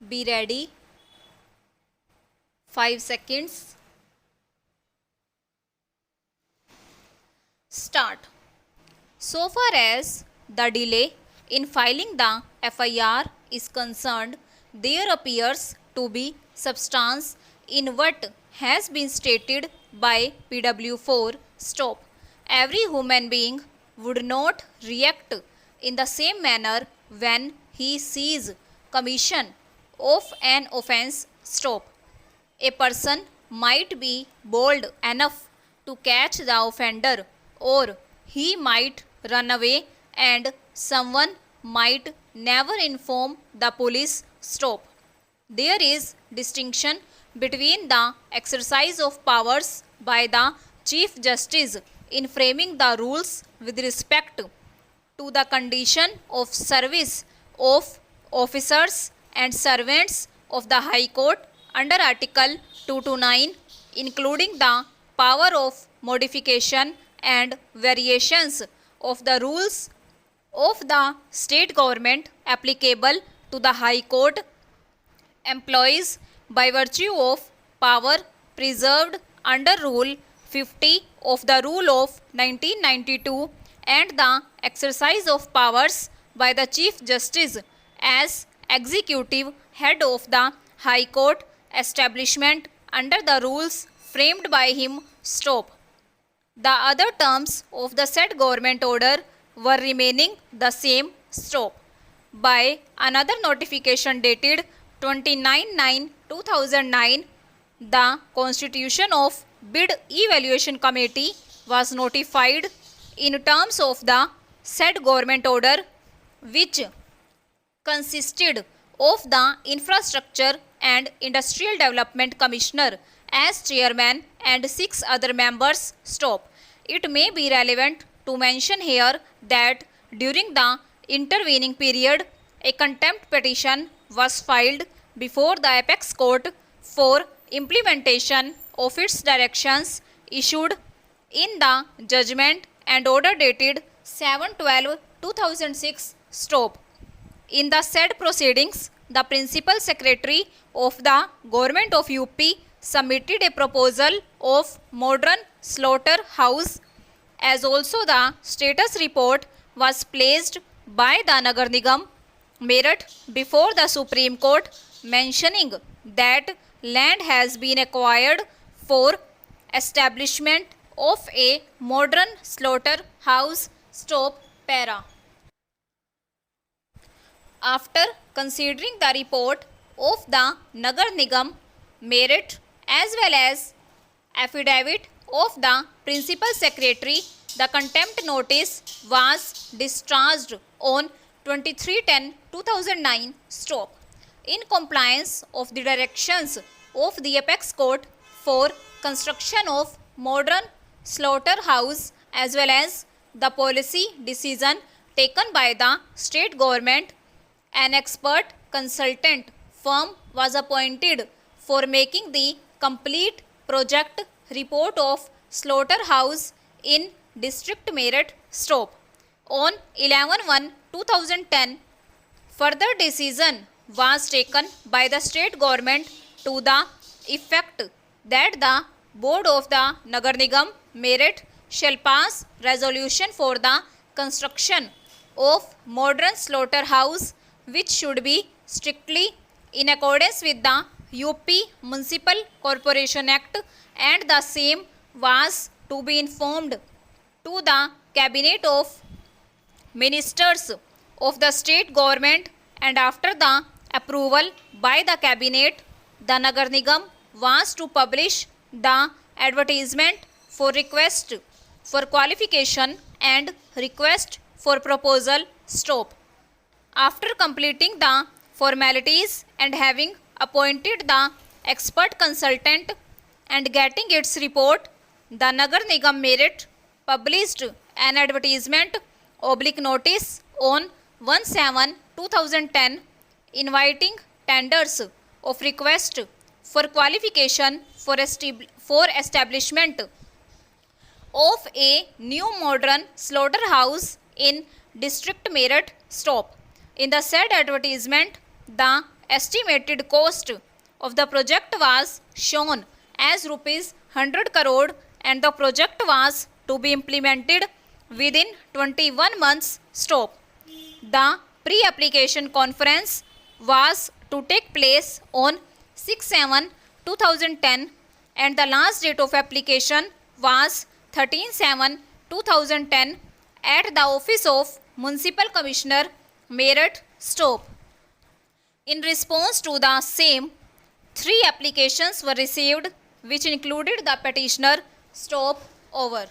Be ready. 5 seconds. Start. So far as the delay in filing the FIR is concerned, there appears to be substance in what has been stated by PW4 stop. Every human being would not react in the same manner when he sees commission of an offence stop. A person might be bold enough to catch the offender, or he might run away, and someone might never inform the police stop. There is distinction between the exercise of powers by the Chief Justice in framing the rules with respect to the condition of service of officers and servants of the High Court under Article 229, including the power of modification and variations of the rules of the state government applicable to the High Court employees by virtue of power preserved under Rule 50 of the Rule of 1992 and the exercise of powers by the Chief Justice as executive head of the High Court establishment under the rules framed by him stop. The other terms of the said government order were remaining the same stop. By another notification dated 29/9/2009, the constitution of Bid Evaluation Committee was notified in terms of the said government order, which consisted of the Infrastructure and Industrial Development Commissioner as chairman and 6 other members stop. It may be relevant to mention here that during the intervening period, a contempt petition was filed before the Apex Court for implementation of its directions issued in the judgment and order dated 7/12/2006 stop. In the said proceedings, the Principal Secretary of the Government of UP submitted a proposal of modern slaughterhouse, as also the status report was placed by the Nagar Nigam Meerut before the Supreme Court, mentioning that land has been acquired for establishment of a modern slaughterhouse stop para. After considering the report of the Nagar Nigam Meerut as well as affidavit of the Principal Secretary, the contempt notice was discharged on 23/10/2009 stop. In compliance of the directions of the Apex Court for construction of modern slaughterhouse as well as the policy decision taken by the state government, an expert consultant firm was appointed for making the complete project report of slaughterhouse in District Meerut stop. On 11/1/2010, further decision was taken by the state government to the effect that the board of the Nagar Nigam Meerut shall pass resolution for the construction of modern slaughterhouse, which should be strictly in accordance with the UP Municipal Corporation Act, and the same was to be informed to the Cabinet of Ministers of the state government, and after the approval by the Cabinet, the Nagar Nigam was to publish the advertisement for request for qualification and request for proposal stop. After completing the formalities and having appointed the expert consultant and getting its report, the Nagar Nigam Meerut published an advertisement notice on 1/7/2010 inviting tenders of request for qualification for establishment of a new modern slaughterhouse in District Meerut stop. In the said advertisement, the estimated cost of the project was shown as rupees 100 crore and the project was to be implemented within 21 months. Stop. The pre-application conference was to take place on 6/7/2010 and the last date of application was 13/7/2010 at the office of Municipal Commissioner Meerut. Stop. In response to the same, 3 applications were received which included the petitioner. Stop. Over.